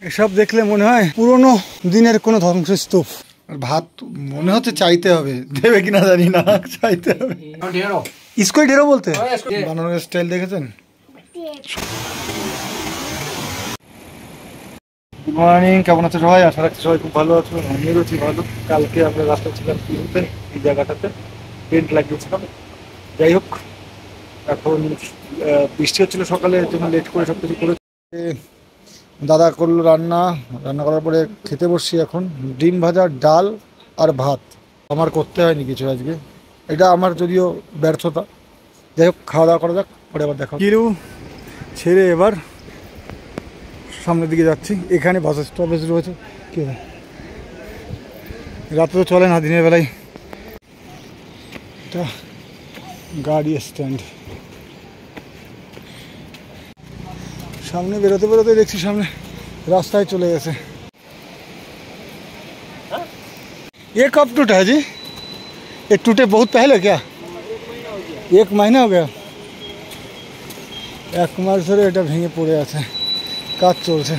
এসব দেখলে মনে হয় পুরনো দিনের কোনো ধ্বংসস্তূপ। আর ভাত মনে হচ্ছে চাইতে হবে, দেবে কিনা জানি না, চাইতে হবে। ইসকোই ঢেরো বলতে বানানোর স্টাইল দেখেছেন? গুড মর্নিং, কেমন আছো সবাই? আশা রাখছি সবাই খুব ভালো আছো। আমিও রয়েছি ভালো। কালকে আমরা রাস্তায় ছিলাম কিনতে, এই জায়গাটাতে টেন্ট লাগিয়েছিলাম। যাই হোক, এখন বৃষ্টি হচ্ছিল সকালে, এর জন্য লেট করে সব কিছু করে দাদা করলো রান্না করার পরে খেতে বসছি। এখন ডিম ভাজা, ডাল আর ভাত। আমার করতে হয়নি কিছু আজকে, এটা আমার যদিও ব্যর্থতা। যাই হোক, খাওয়া দাওয়া করা যাক, পরে আবার দেখা। কিরু ছেড়ে এবার সামনের দিকে যাচ্ছি। এখানে বাস স্টপেজ রয়েছে। কি রাতে তো চলে না, দিনের বেলায়। এটা গাড়ি স্ট্যান্ড। সামনে বেরোতে বেরোতে দেখছি সামনে रास्ता चले गए। ये कब टूटा है जी? ये टूटे बहुत पहले क्या? 1 महीना हो गया। 1 मास धरे এটা ভেঙে পড়ে আছে, কাজ চলছে।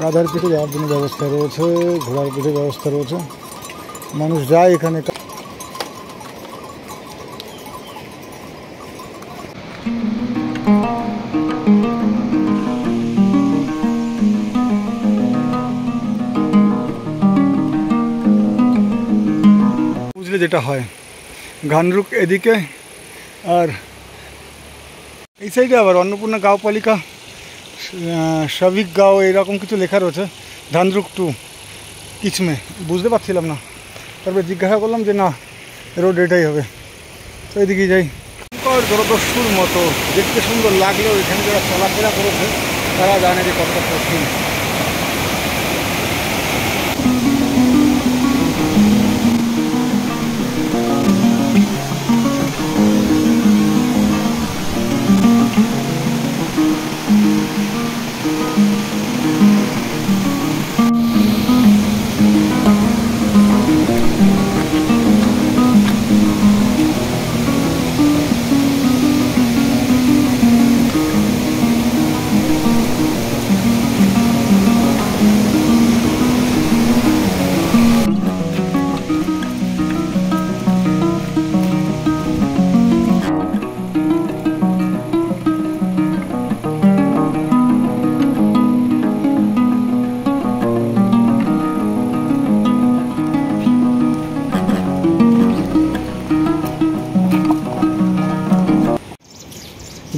গাধার পিঠে যাওয়ার জন্য ব্যবস্থা রয়েছে, ঘোড়ার পিঠে ব্যবস্থা রয়েছে, মানুষ যায় এখানে। বুঝলে যেটা হয়, ঘানরুক এদিকে আর এই সাইডে আবার অন্নপূর্ণা গাঁওপালিকা, সাবিক গাঁও এরকম কিছু লেখা রয়েছে। ধানরুক টু কিচমে বুঝতে পারছিলাম না, তারপরে জিজ্ঞাসা করলাম যে না, রোড এটাই হবে, তো এদিকে যাই। দূরদর্শুর মতো দেখতে সুন্দর লাগলেও এখানে যারা চলাফেরা করেছে তারা জানে যে কতটা কঠিন।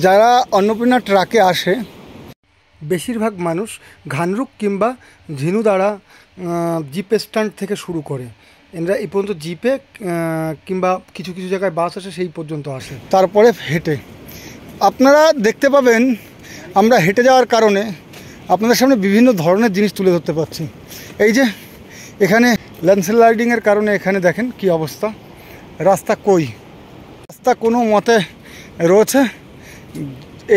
যারা অন্নপূর্ণা ট্রাকে আসে, বেশিরভাগ মানুষ ঘানরুক কিংবা ঝিনুদাড়া জিপ স্ট্যান্ড থেকে শুরু করে। এরা এই পর্যন্ত জিপে কিংবা কিছু কিছু জায়গায় বাস আসে, সেই পর্যন্ত আসে, তারপরে হেঁটে। আপনারা দেখতে পাবেন আমরা হেঁটে যাওয়ার কারণে আপনাদের সামনে বিভিন্ন ধরনের জিনিস তুলে ধরতে পারছি। এই যে এখানে ল্যান্ডস্লাইডিংয়ের কারণে এখানে দেখেন কি অবস্থা। রাস্তা কই, রাস্তা কোনো মতে রয়েছে।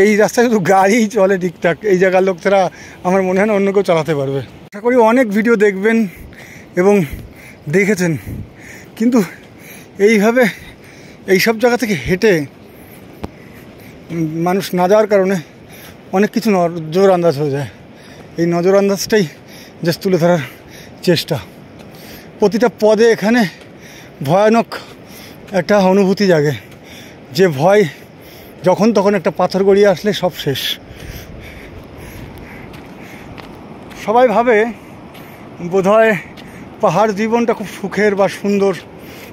এই রাস্তায় শুধু গাড়িই চলে ঠিকঠাক। এই জায়গার লোকেরা আমার মনে হয় না অন্য কেউ চালাতে পারবে। আশা করি অনেক ভিডিও দেখবেন এবং দেখেছেন, কিন্তু এইভাবে এইসব জায়গা থেকে হেঁটে মানুষ না যাওয়ার কারণে অনেক কিছু নজর আন্দাজ হয়ে যায়। এই নজর আন্দাজটাই জাস্ট তুলে ধরার চেষ্টা। প্রতিটা পদে এখানে ভয়ানক একটা অনুভূতি জাগে, যে ভয় যখন তখন একটা পাথর গড়িয়ে আসলে সব শেষ। সবাই ভাবে বোধহয় পাহাড় জীবনটা খুব সুখের বা সুন্দর,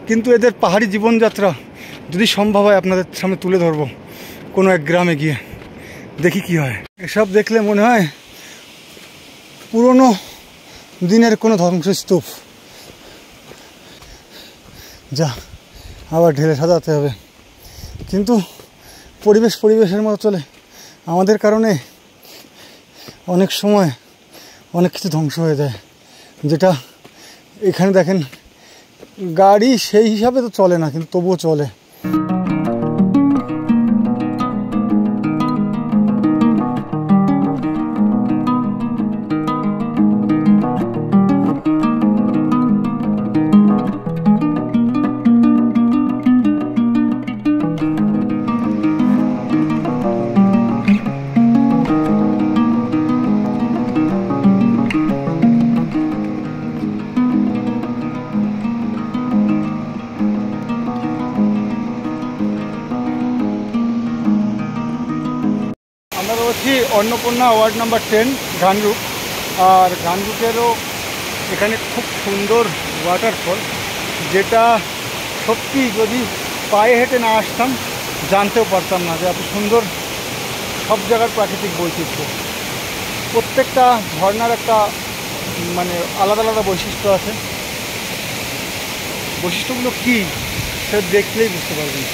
কিন্তু এদের পাহাড়ি জীবনযাত্রা যদি সম্ভব হয় আপনাদের সামনে তুলে ধরবো কোনো এক গ্রামে গিয়ে, দেখি কি হয়। এসব দেখলে মনে হয় পুরনো দিনের কোনো ধ্বংসস্তূপ। যা আবার ঢেলে সাজাতে হবে, কিন্তু পরিবেশের মতো চলে। আমাদের কারণে অনেক সময় অনেক কিছু ধ্বংস হয়ে যায়, যেটা এখানে দেখেন গাড়ি সেই হিসাবে তো চলে না, কিন্তু তবুও চলে। অন্নপূর্ণা ওয়ার্ড নাম্বার 10 ঘানরুক। আর ঘানরুকেরও এখানে খুব সুন্দর ওয়াটারফল, যেটা সত্যি যদি পায়ে হেঁটে না আসতাম জানতেও পারতাম না যে এত সুন্দর সব জায়গার প্রাকৃতিক বৈচিত্র্য। প্রত্যেকটা ঝর্ণার একটা মানে আলাদা আলাদা বৈশিষ্ট্য আছে। বৈশিষ্ট্যগুলো কী সে দেখলেই বুঝতে পারবেন।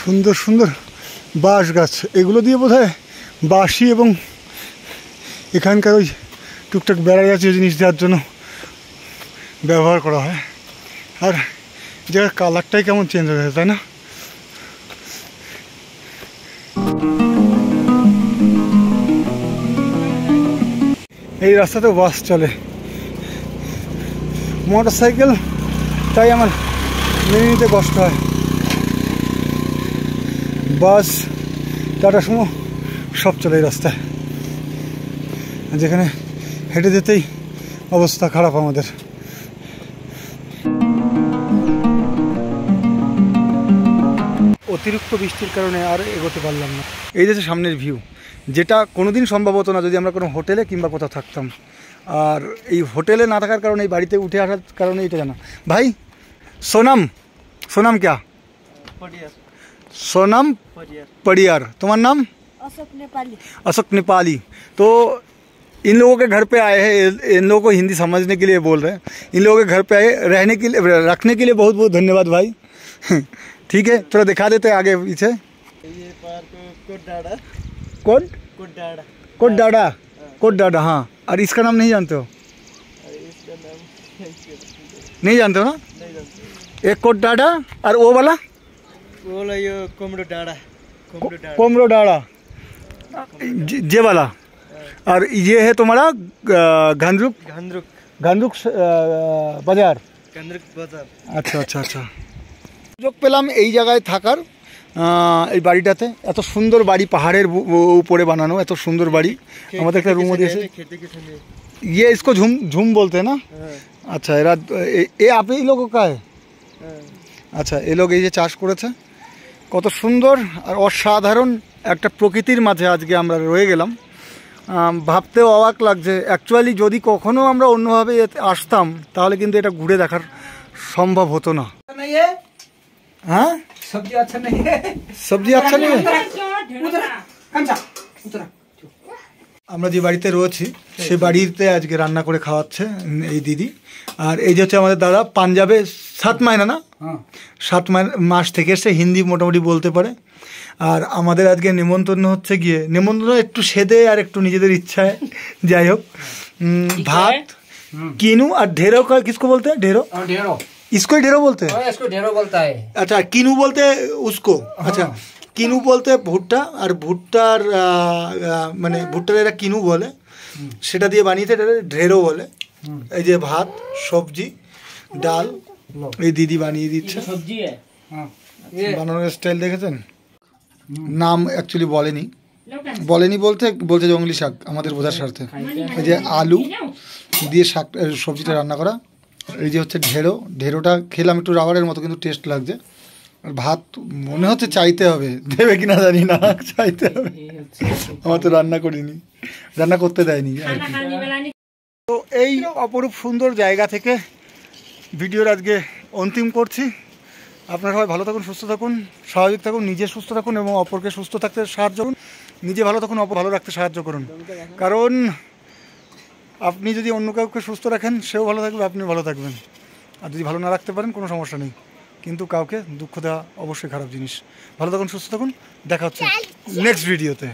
সুন্দর সুন্দর বাঁশ গাছ, এগুলো দিয়ে বোধহয় বাঁশি এবং এখানকার ওই টুকটাক বেড়া জাতীয় জিনিস দেওয়ার জন্য ব্যবহার করা হয়। আর জায়গার কালারটাই কেমন চেঞ্জ হয়ে গেছে, তাই না? এই রাস্তাতেও বাস চলে, মোটর সাইকেল তাই আমার মেনে নিতে কষ্ট হয়। বাস, টাটা সুমো সব চলে এই রাস্তায়, যেখানে হেঁটে যেতেই অবস্থা খারাপ আমাদের। অতিরিক্ত বৃষ্টির কারণে আর এগোতে পারলাম না। এই যে সামনের ভিউ, যেটা কোনোদিন সম্ভব হতো না যদি আমরা কোনো হোটেলে কিংবা কোথাও থাকতাম। আর এই হোটেলে না থাকার কারণে এই বাড়িতে উঠে আসার কারণে এটা জানা। ভাই সোনাম, সোনাম क्या? सोनम पडियार। तुम्हारा नाम? अशोक नेपाली। अशोक नेपाली। तो इन लोगों के घर पे आए हैं, इन लोगों को हिंदी समझने के लिए बोल रहे हैं। इन लोगों के घर पे आए, रहने के लिए रखने के लिए बहुत बहुत धन्यवाद भाई। ठीक है, थोड़ा दिखा देते हैं आगे पीछे। ये पार्क कोटडाड़ा। कोटडाड़ा, कोटडाड़ा, कोटडाड़ा। हाँ, और इसका नाम नहीं जानते हो? इसका नाम नहीं जानते हो ना? नहीं जानते। एक कोटडाड़ा और वो वाला बोला ये कोमड़ोडाड़ा। कोमड़ोडाड़ा, कोमड़ोडाड़ा ये वाला। और ये है तुम्हारा घानरुक, घानरुक, घानरुक বাজার। घानरुक बाजार। আচ্ছা আচ্ছা আচ্ছা। সুযোগ পেলাম এই জায়গায় থাকার, এই বাড়িটাতে। এত সুন্দর বাড়ি, পাহাড়ের উপরে বানানো এত সুন্দর বাড়ি। আমাদের একটা রুমও দিয়েছে। ये इसको झूम झूम बोलते हैं ना? अच्छा, এরা এ आप ही लोगों का है? আচ্ছা, এই লোক এই যে চাষ করেছে, কত সুন্দর আর অসাধারণ একটা প্রকৃতির মাঝে আজকে আমরা রয়ে গেলাম। ভাবতেও অবাক লাগছে। অ্যাকচুয়ালি যদি কখনো আমরা অন্যভাবে আসতাম তাহলে কিন্তু এটা ঘুরে দেখার সম্ভব হতো না। হ্যাঁ, सब्जी अच्छा नहीं है। সবজি আচ্ছা নেই। আমরা যে বাড়িতে রয়েছি সেই বাড়িতে আজকে রান্না করে খাওয়াচ্ছে এই দিদি। আর এই যে হচ্ছে আমাদের দাদা, পাঞ্জাবে 7 মাইনা না, 7 মাস থেকে এসে হিন্দি মোটামুটি বলতে পারে। আর আমাদের আজকে নিমন্ত্রণ হচ্ছে গিয়ে, নিমন্ত্রণ একটু সেদে আর একটু নিজেদের ইচ্ছায়, যাই হোক। ভাত, কিনু আর ঢেঁড়ো। किसको बोलते हैं? ढेरो। ढेरो, इसको ही ढेरो बोलते हैं? इसको ढेरो बोलता है। अच्छा, किनू बोलते हैं उसको। अच्छा, किनू बोलते हैं ভুট্টা। আর ভুট্টার মানে ভুট্টার এরা কিনু বলে, সেটা দিয়ে বানিয়েছে এটা ঢেঁড়ো বলে। এই যে ভাত, সবজি, ডাল এই দিদি বানিয়ে দিচ্ছে। सब्जी है। বানানোর স্টাইল দেখেছেন? নাম অ্যাকচুয়ালি বলেনি, বলেনি বলতে বলছে জঙ্গলি শাক আমাদের বোঝার স্বার্থে। এই যে আলু দিয়ে শাক সবজিটা রান্না করা। এই যে হচ্ছে ঢেঁড়ো, ঢেঁড়োটা খেলাম একটু রাবারের মতো, কিন্তু টেস্ট লাগছে। আর ভাত মনে হচ্ছে চাইতে হবে, দেবে কিনা জানি না, চাইতে হবে। আমার তো রান্না করিনি, রান্না করতে দেয়নি আর কি। তো এই অপরূপ সুন্দর জায়গা থেকে ভিডিওর আজকে অন্তিম করছি। আপনারা সবাই ভালো থাকুন, সুস্থ থাকুন, স্বাভাবিক থাকুন, নিজে সুস্থ থাকুন এবং অপরকে সুস্থ থাকতে সাহায্য করুন। নিজে ভালো থাকুন, অপর ভালো রাখতে সাহায্য করুন। কারণ আপনি যদি অন্য কাউকে সুস্থ রাখেন সেও ভালো থাকবে, আপনিও ভালো থাকবেন। আর যদি ভালো না রাখতে পারেন কোনো সমস্যা নেই, কিন্তু কাউকে দুঃখ দেওয়া অবশ্যই খারাপ জিনিস। ভালো থাকুন, সুস্থ থাকুন, দেখা হচ্ছে নেক্সট ভিডিওতে।